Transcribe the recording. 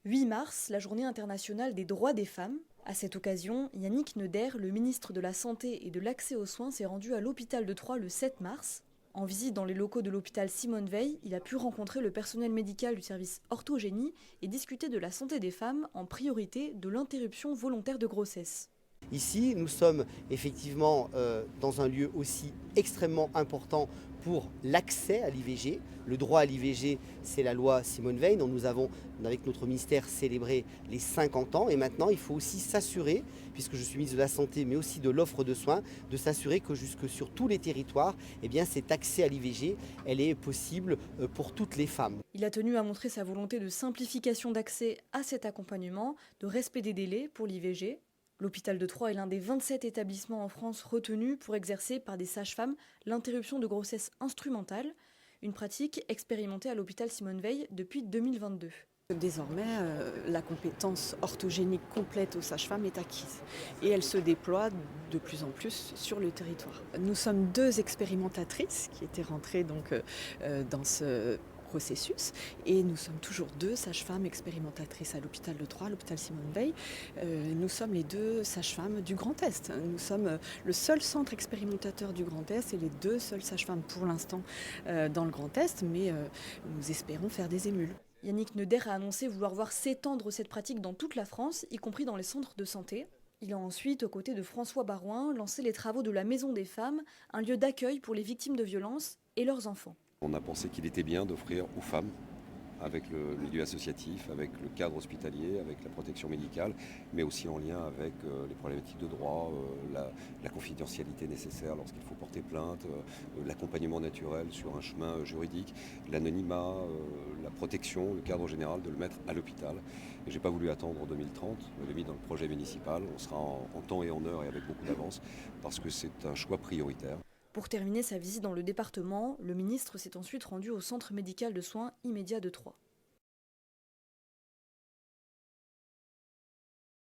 8 mars, la journée internationale des droits des femmes. À cette occasion, Yannick Neuder, le ministre de la Santé et de l'Accès aux soins, s'est rendu à l'hôpital de Troyes le 7 mars. En visite dans les locaux de l'hôpital Simone Veil, il a pu rencontrer le personnel médical du service orthogénie et discuter de la santé des femmes, en priorité de l'interruption volontaire de grossesse. Ici, nous sommes effectivement dans un lieu aussi extrêmement important pour l'accès à l'IVG. Le droit à l'IVG, c'est la loi Simone Veil, dont nous avons, avec notre ministère, célébré les 50 ans. Et maintenant, il faut aussi s'assurer, puisque je suis ministre de la Santé, mais aussi de l'offre de soins, de s'assurer que jusque sur tous les territoires, eh bien, cet accès à l'IVG, elle est possible pour toutes les femmes. Il a tenu à montrer sa volonté de simplification d'accès à cet accompagnement, de respect des délais pour l'IVG. L'hôpital de Troyes est l'un des 27 établissements en France retenus pour exercer par des sages-femmes l'interruption de grossesse instrumentale, une pratique expérimentée à l'hôpital Simone Veil depuis 2022. Désormais, la compétence orthogénique complète aux sages-femmes est acquise et elle se déploie de plus en plus sur le territoire. Nous sommes 2 expérimentatrices qui étaient rentrées dans ce processus et nous sommes toujours 2 sages-femmes expérimentatrices à l'hôpital de Troyes, à l'hôpital Simone Veil. Nous sommes les 2 sages-femmes du Grand Est. Nous sommes le seul centre expérimentateur du Grand Est et les 2 seules sages-femmes pour l'instant dans le Grand Est, mais nous espérons faire des émules. Yannick Neuder a annoncé vouloir voir s'étendre cette pratique dans toute la France, y compris dans les centres de santé. Il a ensuite, aux côtés de François Baroin, lancé les travaux de la Maison des Femmes, un lieu d'accueil pour les victimes de violences et leurs enfants. On a pensé qu'il était bien d'offrir aux femmes, avec le milieu associatif, avec le cadre hospitalier, avec la protection médicale, mais aussi en lien avec les problématiques de droit, la confidentialité nécessaire lorsqu'il faut porter plainte, l'accompagnement naturel sur un chemin juridique, l'anonymat, la protection, le cadre général, de le mettre à l'hôpital. Et j'ai pas voulu attendre 2030, on l'a mis dans le projet municipal, on sera en temps et en heure et avec beaucoup d'avance, parce que c'est un choix prioritaire. Pour terminer sa visite dans le département, le ministre s'est ensuite rendu au centre médical de soins immédiats de Troyes.